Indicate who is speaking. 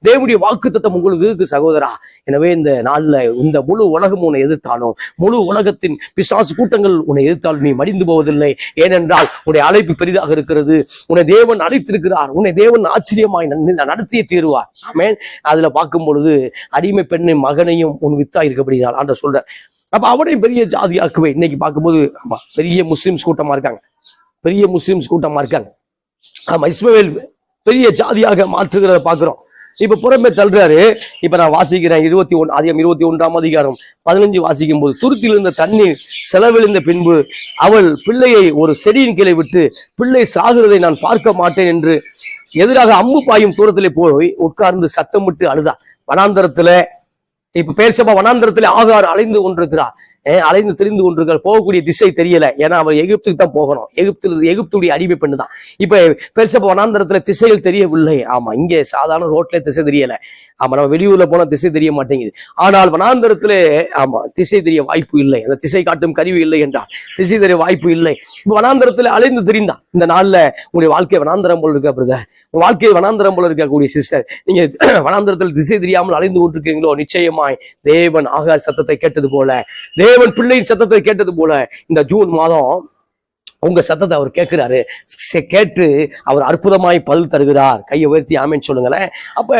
Speaker 1: தேவனுடைய வாக்குத்தத்தம் உங்களுக்கு இருக்கு சகோதரா. எனவே இந்த நாள்ல இந்த முழு உலகம் உன்னை எதிர்த்தாலும், முழு உலகத்தின் பிசாசு கூட்டங்கள் உன்னை எதிர்த்தாலும் நீ மடிந்து போவதில்லை. ஏனென்றால் உன்னுடைய அழைப்பு பெரிதாக இருக்கிறது. உன்னை தேவன் அழைத்திருக்கிறார். உன்னை தேவன் ஆச்சரியமாய் நடத்தியே தீருவார். ஆமென். அதுல பார்க்கும் பொழுது அடிமை பெண்ணின் மகனையும் உன் வித்தா இருக்கப்படுகிறார் அந்த சொல்ற. அப்ப அவனை பெரிய ஜாதியாக்குவே. இன்னைக்கு பார்க்கும்போது ஆமா பெரிய முஸ்லிம்ஸ் கூட்டமா இருக்காங்க, பெரிய முஸ்லிம்ஸ் கூட்டமா இருக்காங்க. ஆமா, இஸ்மவேல் பெரிய ஜாதியாக மாற்றுகிறத பாக்குறோம். இப்ப புறமே தள்ளுறாரு. இப்ப நான் வாசிக்கிறேன் 21 வாசிக்கும் போது, துருத்தியில் இருந்த தண்ணீர் செலவிழுந்த பின்பு அவள் பிள்ளையை ஒரு செடியின் கீழே விட்டு, பிள்ளை சாகுறதை நான் பார்க்க மாட்டேன் என்று எதிராக அம்பு பாயும் தூரத்திலே போய் உட்கார்ந்து சத்தமிட்டு அழுதா. வனாந்தரத்துல இப்ப பேர்சபா வனாந்தரத்துல ஆகார் அலைந்து கொண்டிருக்கிறார், அலைந்து தெரிந்து கொண்டிருக்கிறார். போகக்கூடிய திசை தெரியல. ஏன்னா அவர் எகிப்துக்கு தான் போகணும். எகிப்துடைய அடிமை பெண்ணு தான். இப்ப பேர்சபா வனாந்தரத்துல திசைகள் தெரியவில்லை. ஆமா, இங்கே சாதாரண ரோட்ல திசை தெரியல. ஆமா, நம்ம வெளியூர்ல போனா திசை தெரிய மாட்டேங்குது. ஆனால் வனாந்தரத்துல ஆமா திசை தெரிய வாய்ப்பு இல்லை. அந்த திசை காட்டும் கருவி இல்லை என்றால் திசை தெரிய வாய்ப்பு இல்லை. இப்ப வனாந்தரத்துல அலைந்து தெரிந்தான். இந்த நாள்ல உங்களுடைய வாழ்க்கை வனாந்தரம் போல இருக்க பிரதர், உங்க வாழ்க்கை வனாந்தரம் போல இருக்கக்கூடிய சிஸ்டர், நீங்க வனாந்தரத்தில் திசை தெரியாமல் அலைந்து கொண்டிருக்கீங்களோ, நிச்சயமாய் தேவன் ஆகார் சத்தத்தை கேட்டது போல, தேவன் பிள்ளையின் சத்தத்தை கேட்டது போல இந்த ஜூன் மாதம் உங்க சத்தத்தை அவர் கேட்கிறாரு. கேட்டு அவர் அற்புதமாய் பதில் தருகிறார். கையை உயர்த்தி ஆமென் சொல்லுங்களேன். அப்ப